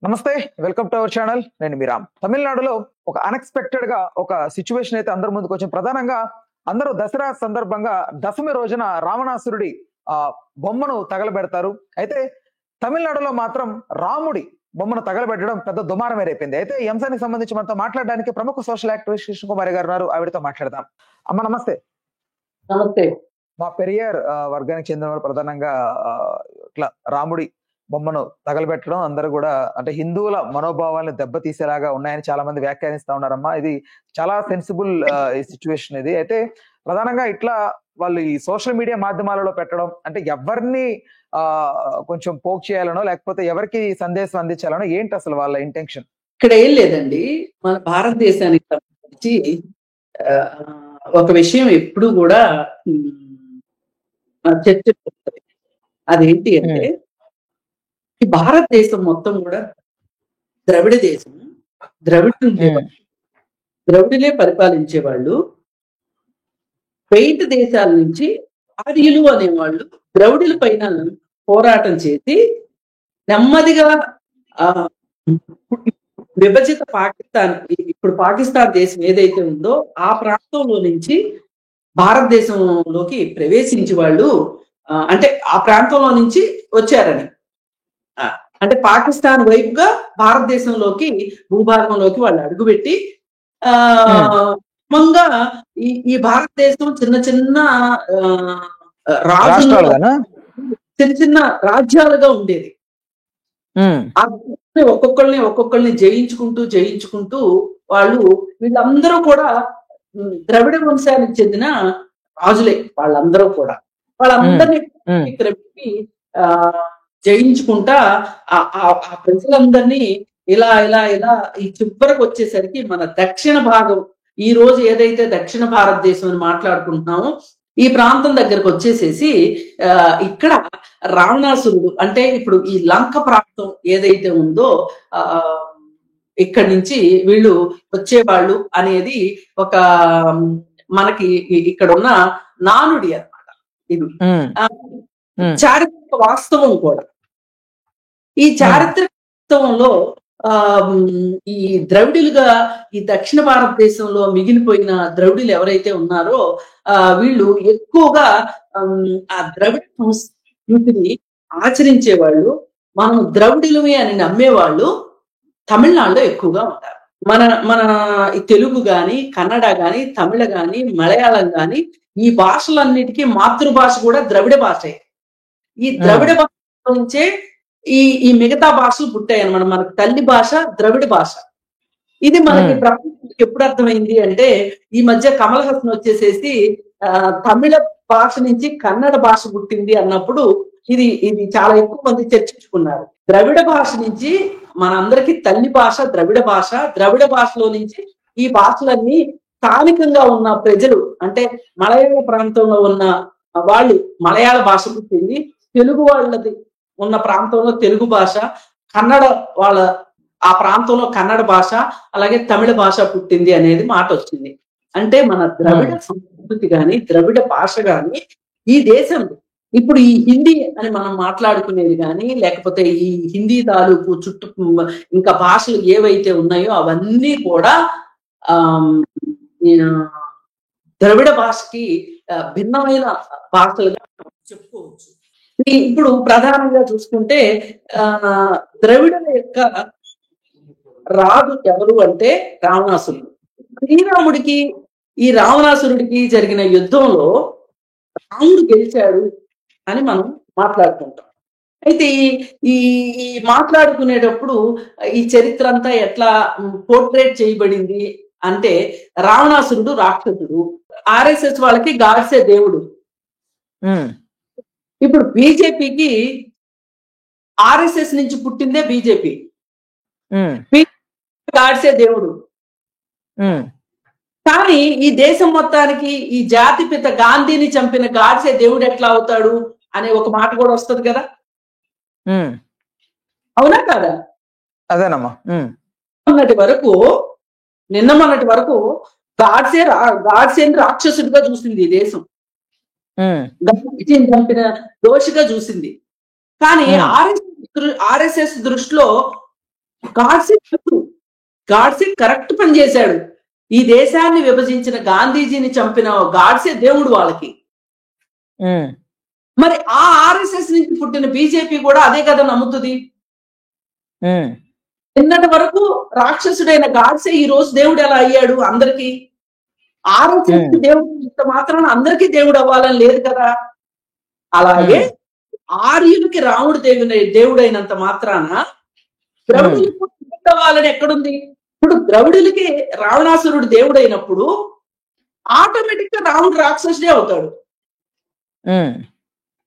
నమస్తే, welcome to our channel. నేను మీ రామ్. తమిళనాడులో ఒక అన్ఎక్స్‌పెక్టెడ్ గా ఒక సిట్యుయేషన్ అయితే అందరి ముందుకొచ్చింది. ప్రధానంగా అందరూ దసరా సందర్భంగా దశమి రోజున రావణాసురుడి బొమ్మను తగలబెడతారు. అయితే తమిళనాడులో మాత్రం రాముడి బొమ్మను తగలబెట్టడం పెద్ద దుమారం ఏరైపోయింది. అయితే ఈ అంశానికి సంబంధించి మనతో మాట్లాడడానికి ప్రముఖ సోషల్ యాక్టివిస్ట్ కృష్ణ కుమారి గారు ఉన్నారు. ఆవిడతో మాట్లాడదాం. అమ్మ నమస్తే. నమస్తే. మా పెరియార్ వర్గానికి చెందిన వారు ప్రధానంగా ఇట్లా రాముడి బొమ్మను తగలబెట్టడం అందరూ కూడా అంటే హిందువుల మనోభావాలను దెబ్బతీసేలాగా ఉన్నాయని చాలా మంది వ్యాఖ్యానిస్తా ఉన్నారమ్మా. ఇది చాలా సెన్సిబుల్ సిచ్యువేషన్ ఇది. అయితే ప్రధానంగా ఇట్లా వాళ్ళు ఈ సోషల్ మీడియా మాధ్యమాలలో పెట్టడం అంటే ఎవరిని కొంచెం పోక్ చేయాలనో లేకపోతే ఎవరికి సందేశం అందించాలనో ఏంటి అసలు వాళ్ళ ఇంటెన్షన్? ఇక్కడ ఏం లేదండి, మన భారతదేశానికి సంబంధించి ఒక విషయం ఎప్పుడు కూడా చర్చ అదేంటి అంటే ఈ భారతదేశం మొత్తం కూడా ద్రవిడ దేశం. ద్రవిడులే పరిపాలించేవాళ్ళు. బయట దేశాల నుంచి ఆర్యులు అనేవాళ్ళు ద్రవిడుల పైన పోరాటం చేసి నెమ్మదిగా విభజిత పాకిస్తాన్, ఇప్పుడు పాకిస్తాన్ దేశం ఏదైతే ఉందో ఆ ప్రాంతంలో నుంచి భారతదేశంలోకి ప్రవేశించి వాళ్ళు అంటే ఆ ప్రాంతంలో నుంచి వచ్చారని, అంటే పాకిస్తాన్ వైపుగా భారతదేశంలోకి భూభాగంలోకి వాళ్ళు అడుగుపెట్టి క్రమంగా ఈ భారతదేశం చిన్న చిన్న చిన్న చిన్న రాజ్యాలుగా ఉండేది. ఒక్కొక్కరిని జయించుకుంటూ వాళ్ళు వీళ్ళందరూ కూడా ద్రవిడ వంశానికి చెందిన రాజులే. వాళ్ళందరినీ ఇక్కడ పెట్టి జయించుకుంటా ఆ ప్రజలందరినీ ఇలా ఇలా ఇలా ఈ చివరకు వచ్చేసరికి మన దక్షిణ భాగం, ఈ రోజు ఏదైతే దక్షిణ భారతదేశం అని మాట్లాడుకుంటున్నామో ఈ ప్రాంతం దగ్గరకు వచ్చేసేసి ఇక్కడ రావణాసురుడు అంటే ఇప్పుడు ఈ లంక ప్రాంతం ఏదైతే ఉందో ఇక్కడి నుంచి వీళ్ళు వచ్చేవాళ్ళు అనేది ఒక మనకి ఇక్కడ ఉన్న నానుడి అన్నమాట. ఇది చారిత్రక వాస్తవం కూడా. ఈ చారిత్రక వాస్తవంలో ఈ ద్రవిడులుగా ఈ దక్షిణ భారతదేశంలో మిగిలిపోయిన ద్రవిడులు ఎవరైతే ఉన్నారో వీళ్ళు ఎక్కువగా ఆ ద్రవిడ సంస్కృతిని ఆచరించేవాళ్ళు. మనం ద్రవిడులమే అని నమ్మేవాళ్ళు తమిళనాడులో ఎక్కువగా ఉంటారు. మన తెలుగు గాని, కన్నడ గాని, తమిళ గాని, మలయాళం గాని ఈ భాషలన్నిటికీ మాతృభాష కూడా ద్రవిడ భాషే. ఈ ద్రవిడ భాష నుంచే ఈ మిగతా భాషలు పుట్టాయి అన్నమాట. మనకు తల్లి భాష ద్రవిడ భాష. ఇది మనకి ప్రపంచానికి ఎప్పుడు అర్థమైంది అంటే ఈ మధ్య కమల్ హాసన్ వచ్చేసేసి తమిళ భాష నుంచి కన్నడ భాష పుట్టింది అన్నప్పుడు ఇది చాలా ఎక్కువ మంది చర్చించుకున్నారు. ద్రవిడ భాష నుంచి మనందరికీ తల్లి భాష ద్రవిడ భాష. ద్రవిడ భాషలో నుంచి ఈ భాషలన్నీ స్థానికంగా ఉన్న ప్రజలు అంటే మలయాళ ప్రాంతంలో ఉన్న వాళ్ళు మలయాళ భాష పుట్టింది, తెలుగు వాళ్ళది ఉన్న ప్రాంతంలో తెలుగు భాష, కన్నడ వాళ్ళ ఆ ప్రాంతంలో కన్నడ భాష, అలాగే తమిళ భాష పుట్టింది అనేది మాట వచ్చింది. అంటే మన ద్రవిడ సంస్కృతి గాని ద్రవిడ భాష గాని ఈ దేశంలో ఇప్పుడు ఈ హిందీ అని మనం మాట్లాడుకునేది కానీ లేకపోతే ఈ హిందీ తాలూకు చుట్టూ ఇంకా భాషలు ఏవైతే ఉన్నాయో అవన్నీ కూడా ద్రవిడ భాషకి భిన్నమైన భాషలుగా చెప్పుకోవచ్చు. ఇప్పుడు ప్రధానంగా చూసుకుంటే ద్రవిడుల యొక్క రాజు ఎవరు అంటే రావణాసురుడు. శ్రీరాముడికి ఈ రావణాసురుడికి జరిగిన యుద్ధంలో రాముడు గెలిచాడు అని మనం మాట్లాడుకుంటాం. అయితే ఈ మాట్లాడుకునేటప్పుడు ఈ చరిత్ర అంతా ఎట్లా పోర్ట్రేట్ చేయబడింది అంటే రావణాసురుడు రాక్షసుడు, ఆర్ఎస్ఎస్ వాళ్ళకి గాడ్సే దేవుడు. ఇప్పుడు బీజేపీకి ఆర్ఎస్ఎస్ నుంచి పుట్టిందే బీజేపీ, గాడ్సే దేవుడు. కానీ ఈ దేశం మొత్తానికి ఈ జాతిపిత గాంధీని చంపిన గాడ్సే దేవుడు ఎట్లా అవుతాడు అనే ఒక మాట కూడా వస్తుంది కదా, అవునా కాదా? అదేనమ్మా. నిన్న మొన్నటి వరకు గాడ్సేని రాక్షసుడిగా చూసింది ఈ దేశం, గాంధీజీని చంపిన దోషిగా చూసింది. కానీ ఆర్ఎస్ఎస్ దృష్టిలో గాడ్సే కరెక్ట్ పని చేశాడు. ఈ దేశాన్ని విభజించిన గాంధీజీని చంపిన గాడ్సే దేవుడు వాళ్ళకి. మరి ఆ ఆర్ఎస్ఎస్ నుంచి పుట్టిన బీజేపీ కూడా అదే కదా నమ్ముతుంది. నిన్నటి వరకు రాక్షసుడైన గాడ్సే ఈ రోజు దేవుడు ఎలా అయ్యాడు అందరికి? ఆర్ఎస్ఎస్ దేవుడు ఇంత మాత్రాన అందరికీ దేవుడు అవ్వాలని లేదు కదా. అలాగే ఆర్యులకి రాముడు దేవుడైనంత మాత్రాన ద్రవిడులకు దేవుడు అవ్వాలని ఎక్కడుంది? ఇప్పుడు ద్రవిడులకి రావణాసురుడు దేవుడైనప్పుడు ఆటోమేటిక్ గా రాముడు రాక్షసుడే అవుతాడు.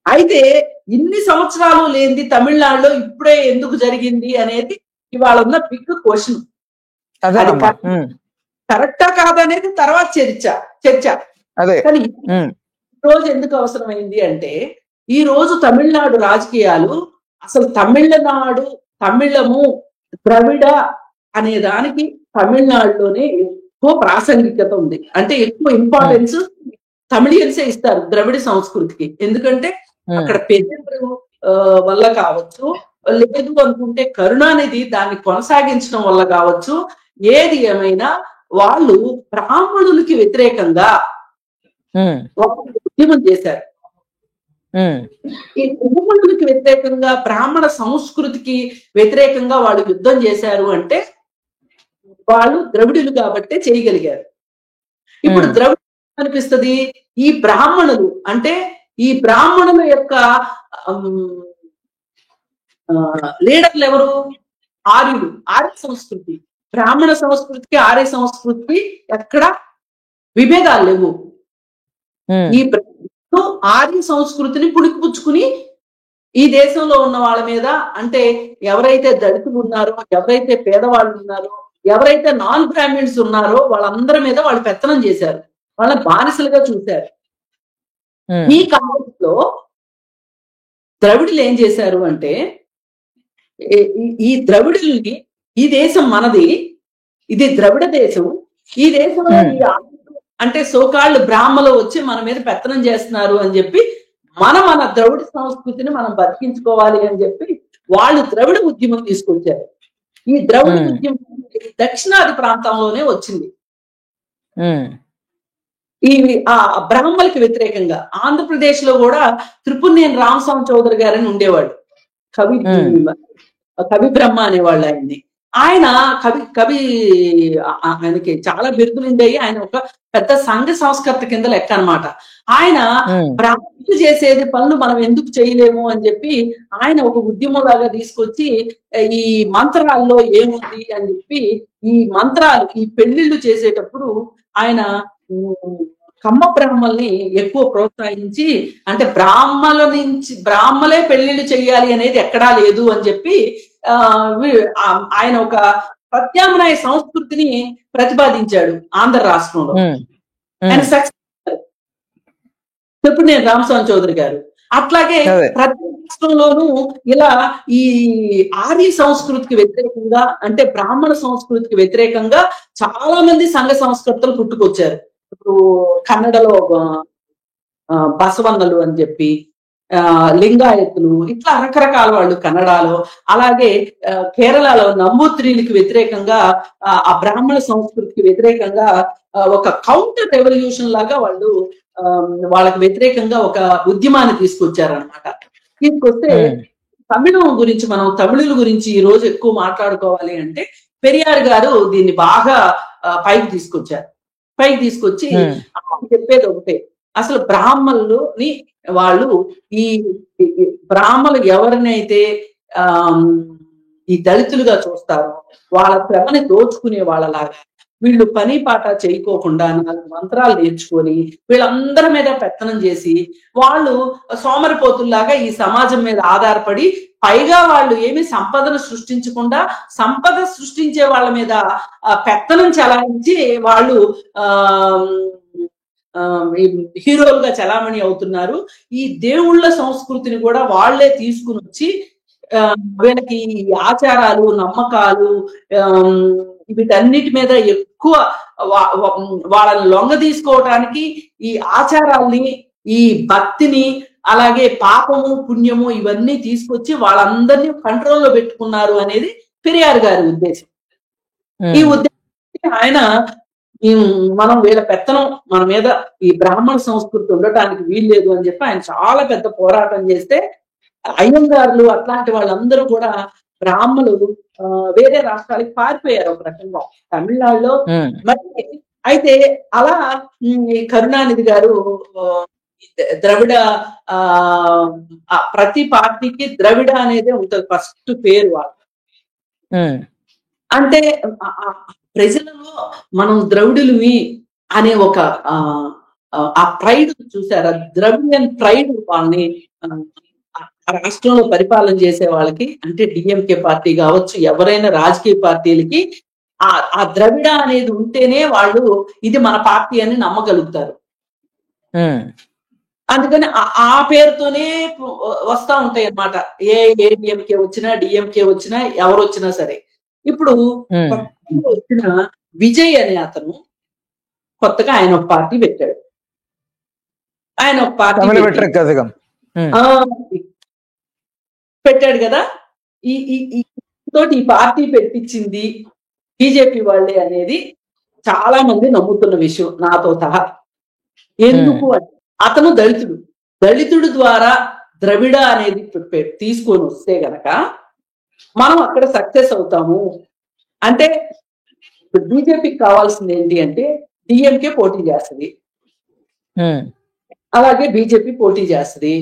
అయితే ఇన్ని సంవత్సరాలు లేనిది తమిళనాడులో ఇప్పుడే ఎందుకు జరిగింది అనేది ఇవాళ ఉన్న బిగ్ క్వశ్చన్. కరెక్టా కాదనేది తర్వాత చర్చ. కానీ ఈ రోజు ఎందుకు అవసరమైంది అంటే, ఈ రోజు తమిళనాడు రాజకీయాలు అసలు తమిళము ద్రవిడ అనే దానికి తమిళనాడులోనే ఎక్కువ ప్రాసంగికత ఉంది. అంటే ఎక్కువ ఇంపార్టెన్స్ తమిళియన్సే ఇస్తారు ద్రవిడ సంస్కృతికి. ఎందుకంటే అక్కడ పెద్దలు వల్ల కావచ్చు, లేదు అనుకుంటే కరుణానిధి దాన్ని కొనసాగించడం వల్ల కావచ్చు, ఏది ఏమైనా వాళ్ళు బ్రాహ్మణులకి వ్యతిరేకంగా ఉద్యమం చేశారు. ఈ బ్రాహ్మణులకి వ్యతిరేకంగా, బ్రాహ్మణ సంస్కృతికి వ్యతిరేకంగా వాళ్ళు యుద్ధం చేశారు అంటే వాళ్ళు ద్రవిడులు కాబట్టే చేయగలిగారు. ఇప్పుడు ద్రవిడు అనిపిస్తుంది, ఈ బ్రాహ్మణులు అంటే ఈ బ్రాహ్మణుల యొక్క లీడర్లు ఎవరు? ఆర్యులు. ఆర్య సంస్కృతి, బ్రాహ్మణ సంస్కృతికి ఆర్య సంస్కృతికి ఎక్కడ విభేదాలు లేవు. ఈ ఆర్య సంస్కృతిని పుణికిపుచ్చుకుని ఈ దేశంలో ఉన్న వాళ్ళ మీద, అంటే ఎవరైతే దళితులు ఉన్నారో, ఎవరైతే పేదవాళ్ళు ఉన్నారో, ఎవరైతే నాన్ బ్రాహ్మిన్స్ ఉన్నారో వాళ్ళందరి మీద వాళ్ళు పెత్తనం చేశారు, వాళ్ళని బానిసలుగా చూశారు. ఈ కాలంలో ద్రవిడులు ఏం చేశారు అంటే, ఈ ద్రవిడుల్ని, ఈ దేశం మనది, ఇది ద్రవిడ దేశం, ఈ దేశంలో ఈ అంటే సోకాళ్ళు బ్రాహ్మలు వచ్చి మన మీద పెత్తనం చేస్తున్నారు అని చెప్పి మన ద్రవిడ సంస్కృతిని మనం బతికించుకోవాలి అని చెప్పి వాళ్ళు ద్రవిడ ఉద్యమం తీసుకొచ్చారు. ఈ ద్రవిడ ఉద్యమం దక్షిణాది ప్రాంతంలోనే వచ్చింది. ఈ బ్రాహ్మణులకి వ్యతిరేకంగా ఆంధ్రప్రదేశ్ లో కూడా త్రిపురనేని రామస్వామి చౌదరి గారని ఉండేవాడు, కవి బ్రహ్మ అనేవాళ్ళు ఆయన్ని. ఆయన ఆయనకి చాలా బిరుదులు ఉండేవి. ఆయన ఒక పెద్ద సంఘ సంస్కర్త కింద లెక్క అనమాట. ఆయన బ్రాహ్మణులు చేసేది పనులు మనం ఎందుకు చేయలేము అని చెప్పి ఆయన ఒక ఉద్యమంలాగా తీసుకొచ్చి ఈ మంత్రాల్లో ఏముంది అని చెప్పి ఈ మంత్రాలు, ఈ పెళ్లిళ్ళు చేసేటప్పుడు ఆయన కమ్మ బ్రాహ్మల్ని ఎక్కువ ప్రోత్సహించి, అంటే బ్రాహ్మలే పెళ్లిళ్ళు చెయ్యాలి అనేది ఎక్కడా లేదు అని చెప్పి ఆయన ఒక ప్రత్యామ్నాయ సంస్కృతిని ప్రతిపాదించాడు ఆంధ్ర రాష్ట్రంలో. ఆయన సక్సెస్ ఇప్పుడు నేను రామస్వామి చౌదరి గారు. అట్లాగే ప్రతి రాష్ట్రంలోనూ ఇలా ఈ ఆర్య సంస్కృతికి వ్యతిరేకంగా, అంటే బ్రాహ్మణ సంస్కృతికి వ్యతిరేకంగా చాలా మంది సంఘ సంస్కర్తలు పుట్టుకొచ్చారు. ఇప్పుడు కన్నడలో బసవన్నలు అని చెప్పి, లింగాయతులు, ఇట్లా రకరకాల వాళ్ళు కన్నడలో. అలాగే కేరళలో నంబూత్రీలకి వ్యతిరేకంగా, ఆ బ్రాహ్మణ సంస్కృతికి వ్యతిరేకంగా ఒక కౌంటర్ రెవల్యూషన్ లాగా వాళ్ళు వాళ్ళకి వ్యతిరేకంగా ఒక ఉద్యమాన్ని తీసుకొచ్చారనమాట. తీసుకొస్తే తమిళుల గురించి ఈ రోజు ఎక్కువ మాట్లాడుకోవాలి అంటే పెరియార్ గారు దీన్ని బాగా పైకి తీసుకొచ్చి చెప్పేది ఒకటే, అసలు బ్రాహ్మణులని వాళ్ళు ఈ బ్రాహ్మణులు ఎవరినైతే ఈ దళితులుగా చూస్తారో వాళ్ళ శ్రమని దోచుకునే వాళ్ళలాగా వీళ్ళు పని పాట చేయకోకుండా 4 మంత్రాలు నేర్చుకొని వీళ్ళందరి మీద పెత్తనం చేసి వాళ్ళు సోమరిపోతుల్లాగా ఈ సమాజం మీద ఆధారపడి, పైగా వాళ్ళు ఏమి సంపదను సృష్టించకుండా సంపద సృష్టించే వాళ్ళ మీద పెత్తనం చలాయించి వాళ్ళు హీరోలుగా చలామణి అవుతున్నారు. ఈ దేవుళ్ళ సంస్కృతిని కూడా వాళ్లే తీసుకుని వచ్చి వీళ్ళకి ఆచారాలు, నమ్మకాలు, వీటన్నిటి మీద ఎక్కువ వాళ్ళని లొంగ తీసుకోవటానికి ఈ ఆచారాల్ని, ఈ భక్తిని, అలాగే పాపము పుణ్యము ఇవన్నీ తీసుకొచ్చి వాళ్ళందరినీ కంట్రోల్లో పెట్టుకున్నారు అనేది పెరియార్ గారి ఉద్దేశం. ఈ ఉద్దేశం ఆయన మనం వీళ్ళ పెత్తనం మన మీద ఈ బ్రాహ్మణ సంస్కృతి ఉండటానికి వీల్లేదు అని చెప్పి ఆయన చాలా పెద్ద పోరాటం చేస్తే అయ్యంగారులు అట్లాంటి వాళ్ళందరూ కూడా బ్రాహ్మణులు వేరే రాష్ట్రాలకు పారిపోయారు ఒక రకంగా తమిళనాడులో. మరి అయితే అలా కరుణానిధి గారు ద్రవిడ ప్రతి పార్టీకి ద్రవిడ అనేది ఉంటుంది ఫస్ట్ పేరు వాళ్ళు. అంటే ప్రజలలో మనం ద్రవిడులువి అనే ఒక ఆ ప్రైడ్ చూసారా, ద్రవిడియన్ ప్రైడ్ వాళ్ళని రాష్ట్రంలో పరిపాలన చేసే వాళ్ళకి, అంటే డిఎంకే పార్టీ కావచ్చు ఎవరైనా రాజకీయ పార్టీలకి ఆ ద్రవిడ అనేది ఉంటేనే వాళ్ళు ఇది మన పార్టీ అని నమ్మగలుగుతారు. అందుకని ఆ పేరుతోనే వస్తా ఉంటాయి అన్నమాట. ఏడిఎంకే వచ్చినా డిఎంకే వచ్చినా ఎవరు వచ్చినా సరే. ఇప్పుడు వచ్చిన విజయ్ అనే అతను కొత్తగా ఆయన ఒక పార్టీ పెట్టాడు. ఆయన ఒక పార్టీ పెట్టాడు కదా. ఈ పార్టీ పెట్టించింది బీజేపీ వాళ్ళే అనేది చాలా మంది నమ్ముతున్న విషయం నాతో సహా. ఎందుకు అంటే అతను దళితుడు ద్వారా ద్రవిడ అనేది తీసుకొని వస్తే గనక మనం అక్కడ సక్సెస్ అవుతాము. అంటే బీజేపీకి కావాల్సింది ఏంటి అంటే డిఎంకే పోటీ చేస్తుంది, అలాగే బీజేపీ పోటీ చేస్తుంది,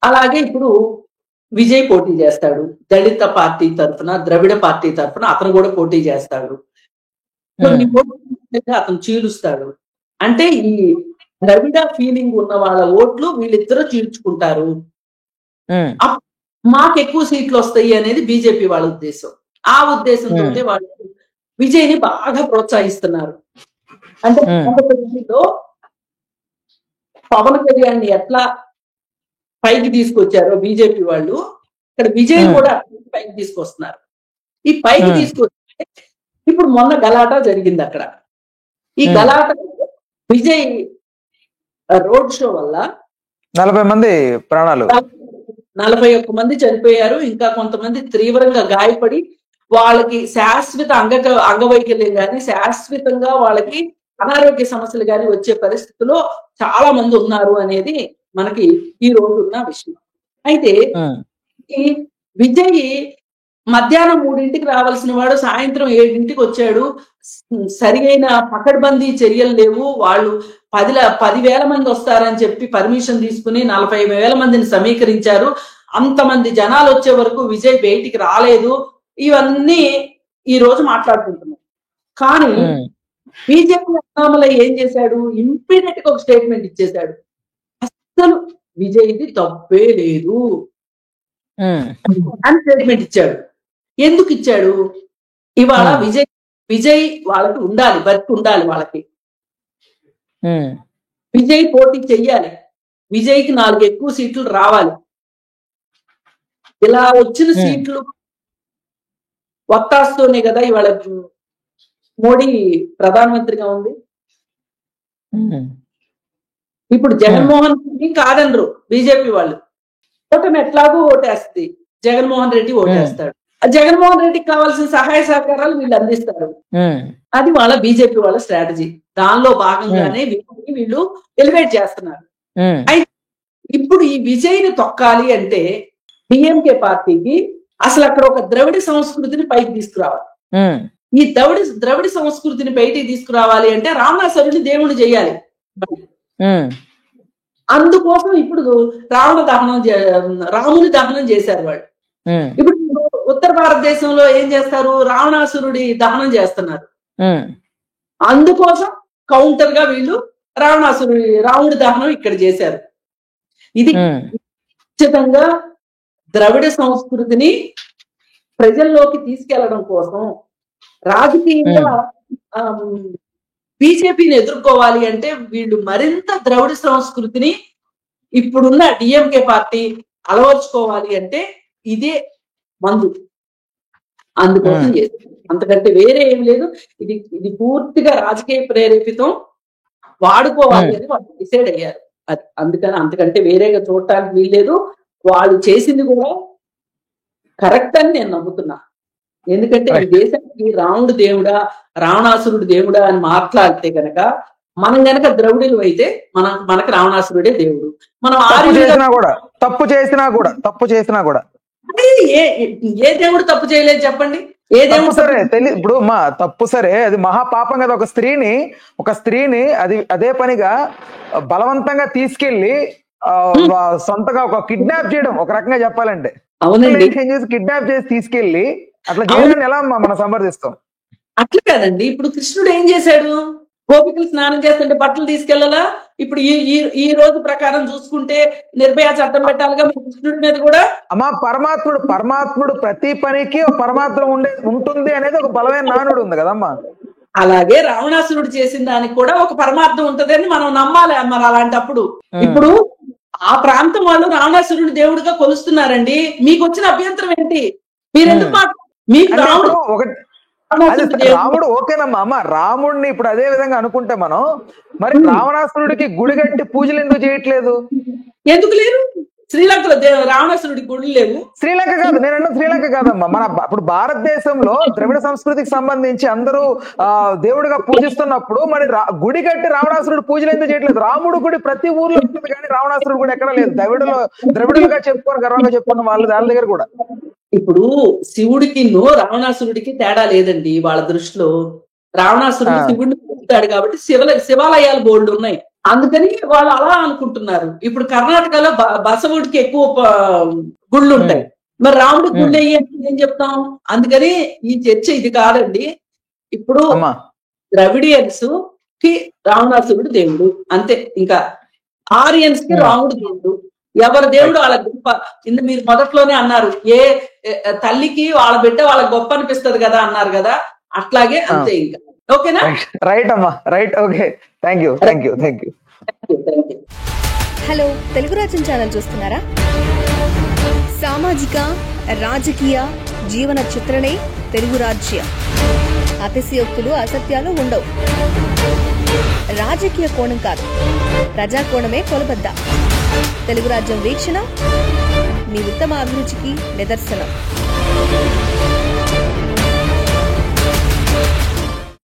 అలాగే ఇప్పుడు విజయ్ పోటీ చేస్తాడు దళిత పార్టీ తరఫున, ద్రవిడ పార్టీ తరఫున అతను కూడా పోటీ చేస్తాడు. కొన్ని అతను చీలుస్తాడు. అంటే ఈ ద్రవిడ ఫీలింగ్ ఉన్న వాళ్ళ ఓట్లు వీళ్ళిద్దరూ చీల్చుకుంటారు, మాకు ఎక్కువ సీట్లు వస్తాయి అనేది బీజేపీ వాళ్ళ ఉద్దేశం. ఆ ఉద్దేశంతో వాళ్ళు విజయ్ని బాగా ప్రోత్సహిస్తున్నారు. అంటే పవన్ కళ్యాణ్ ఎట్లా పైకి తీసుకొచ్చారో బీజేపీ వాళ్ళు ఇక్కడ విజయ్ కూడా పైకి తీసుకొస్తున్నారు. ఈ పైకి తీసుకొస్తే ఇప్పుడు మొన్న గలాటా జరిగింది అక్కడ. ఈ గలాటా విజయ్ రోడ్ షో వల్ల 40 మంది ప్రాణాలు, 41 మంది చనిపోయారు. ఇంకా కొంతమంది తీవ్రంగా గాయపడి వాళ్ళకి శాశ్వత అంగవైకల్యం కానీ శాశ్వతంగా వాళ్ళకి అనారోగ్య సమస్యలు కానీ వచ్చే పరిస్థితిలో చాలా మంది ఉన్నారు అనేది మనకి ఈ రోజు ఉన్న విషయం. అయితే ఈ విజయ్ మధ్యాహ్నం 3ంటికి రావాల్సిన వాడు సాయంత్రం 7ంటికి వచ్చాడు. సరియైన పకడ్బందీ చర్యలు లేవు. వాళ్ళు 10,000 మంది వస్తారని చెప్పి పర్మిషన్ తీసుకుని 40,000 మందిని సమీకరించారు. అంతమంది జనాలు వచ్చే వరకు విజయ్ బయటికి రాలేదు. ఇవన్నీ ఈ రోజు మాట్లాడుకుంటున్నాం. కానీ బీజేపీ అన్నామలై ఏం చేశాడు, ఇమ్మీడియట్ గా ఒక స్టేట్మెంట్ ఇచ్చేశాడు, అసలు విజయ్ది తప్పే లేదు అని స్టేట్మెంట్ ఇచ్చాడు. ఎందుకు ఇచ్చాడు? ఇవాళ విజయ్ వాళ్ళకి ఉండాలి, బతికి ఉండాలి, వాళ్ళకి విజయ్ పోటీ చెయ్యాలి, విజయ్కి 4 ఎక్కువ సీట్లు రావాలి. ఇలా వచ్చిన సీట్లు వత్తాస్తోనే కదా ఇవాళ మోడీ ప్రధానమంత్రిగా ఉంది. ఇప్పుడు జగన్మోహన్ రెడ్డి కాదనరు బీజేపీ వాళ్ళు, ఓటమి ఎట్లాగో ఓటేస్తుంది, జగన్మోహన్ రెడ్డి ఓటేస్తాడు. జగన్మోహన్ రెడ్డికి కావాల్సిన సహాయ సహకారాలు వీళ్ళు అందిస్తారు. అది వాళ్ళ బీజేపీ వాళ్ళ స్ట్రాటజీ. దానిలో భాగంగానే వీళ్ళు ఎలివేట్ చేస్తున్నారు. అయితే ఇప్పుడు ఈ విజయ్ని తొక్కాలి అంటే డిఎంకే పార్టీకి అసలు అక్కడ ఒక ద్రవిడ సంస్కృతిని పైకి తీసుకురావాలి. ఈ ద్రవిడ సంస్కృతిని బయటికి తీసుకురావాలి అంటే రావణాసురుడిని దేవుని చేయాలి. అందుకోసం ఇప్పుడు రాముని దహనం చేశారు వాళ్ళు. ఇప్పుడు ఉత్తర భారతదేశంలో ఏం చేస్తారు, రావణాసురుడి దహనం చేస్తున్నారు. అందుకోసం కౌంటర్ గా వీళ్ళు రావణుడి దహనం ఇక్కడ చేశారు. ఇది ఖచ్చితంగా ద్రవిడ సంస్కృతిని ప్రజల్లోకి తీసుకెళ్లడం కోసం రాజకీయంగా బీజేపీని ఎదుర్కోవాలి అంటే వీళ్ళు మరింత ద్రవిడ సంస్కృతిని ఇప్పుడున్న డిఎంకే పార్టీ అలవర్చుకోవాలి అంటే ఇదే మందు. అందుకోసం చేస్తారు, అంతకంటే వేరే ఏం లేదు. ఇది పూర్తిగా రాజకీయ ప్రేరేపితం, వాడుకోవాలి అని వాళ్ళు డిసైడ్ అయ్యారు. అందుకని అంతకంటే వేరేగా చూడటానికి వీల్లేదు. వాళ్ళు చేసింది కూడా కరెక్ట్ అని నేను నమ్ముతున్నా. ఎందుకంటే ఈ దేశానికి రాముడు దేవుడా రావణాసురుడు దేవుడా అని మాట్లాడితే గనక మనం గనక ద్రవిడులు అయితే మనకు రావణాసురుడే దేవుడు. మనం తప్పు చేసినా కూడా ఏ దేవుడు తప్పు చేయలేదు చెప్పండి? ఏ దేవుడు సరే ఇప్పుడు తప్పు సరే, అది మహాపాపం కదా. ఒక స్త్రీని అదే పనిగా బలవంతంగా తీసుకెళ్లి సొంతగా ఒక కిడ్నాప్ చేయడం, ఒక రకంగా చెప్పాలంటే అవునండి, కిడ్నాప్ చేసి తీసుకెళ్లి అట్లా చేయడాన్ని ఎలా మనం సమర్థిస్తాం? అట్లా కాదండి. ఇప్పుడు కృష్ణుడు ఏం చేశాడు? గోపికలు స్నానం చేస్తుంటే బట్టలు తీసుకెళ్లాలా? ఇప్పుడు ఈ రోజు ప్రకారం చూసుకుంటే నిర్భయ చట్టం పెట్టాలిగా కృష్ణుడి మీద కూడా. అమ్మా, పరమాత్ముడు ప్రతి పనికి పరమాత్మ ఉంటుంది అనేది ఒక బలమైన నానుడు ఉంది కదమ్మా. అలాగే రావణాసురుడు చేసిన దానికి కూడా ఒక పరమార్థం ఉంటది అని మనం నమ్మాలి. మరి అలాంటప్పుడు ఇప్పుడు ఆ ప్రాంతం వాళ్ళు రావణాసురుడు దేవుడిగా కొలుస్తున్నారండి. మీకు వచ్చిన అభ్యంతరం ఏంటి? మీరెందుకు మీకు రాముడు ఓకేనమ్మా. అమ్మ, రాముడిని ఇప్పుడు అదే విధంగా అనుకుంటే మనం మరి రావణాసురుడికి గుడి కట్టి పూజలు ఎందుకు చేయట్లేదు? ఎందుకు లేరు? శ్రీలంకలో రావణాసురుడికి గుడి లేవు. శ్రీలంక కాదు, నేనన్నా శ్రీలంక కాదమ్మా. మన ఇప్పుడు భారతదేశంలో ద్రవిడ సంస్కృతికి సంబంధించి అందరూ దేవుడిగా పూజిస్తున్నప్పుడు మరి గుడి కట్టి రావణాసురుడు పూజలు ఎందుకు చేయట్లేదు? రాముడు గుడి ప్రతి ఊర్లో ఉంటుంది కానీ రావణాసురుడు గుడి ఎక్కడ లేదు. ద్రవిడులుగా చెప్పుకొని గర్వంగా చెప్పుకున్న వాళ్ళ దగ్గర కూడా. ఇప్పుడు శివుడికి రావణాసురుడికి తేడా లేదండి వాళ్ళ దృష్టిలో. రావణాసురుడు శివుడిని పూజిస్తాడు కాబట్టి శివాలయాలు బోల్డ్ ఉన్నాయి, అందుకని వాళ్ళు అలా అనుకుంటున్నారు. ఇప్పుడు కర్ణాటకలో బసవుడికి ఎక్కువ గుళ్ళు ఉంటాయి, మరి రాముడి గుళ్ళు ఏం చెప్తాం? అందుకని ఈ చర్చ ఇది కాదండి. ఇప్పుడు ద్రవిడియన్స్ కి రావణాసురుడు దేవుడు అంతే. ఇంకా ఆరియన్స్ కి రాముడు దేవుడు. ఎవరి దేవుడు వాళ్ళ గొప్ప. మీరు మొదట్లోనే అన్నారు, ఏ తల్లికి వాళ్ళ బిడ్డ వాళ్ళ గొప్ప అనిపిస్తుంది కదా అన్నారు కదా, అట్లాగే అంతే. ఇంకా ఓకేనా? రైట్ అమ్మా, right. Okay, thank you. Hello, Telugu రాజ్యం ఛానల్ చూస్తున్నారా? సామాజిక రాజకీయ జీవన చిత్రణే తెలుగు రాజ్యం. అతిశయోక్తులు అసత్యాలు ఉండవు. రాజకీయ కోణం కాదు, ప్రజా కోణమే కొలబద్ద. తెలుగు రాజ్యం వీక్షణ మీ ఉత్తమ అభిరుచికి నిదర్శనం.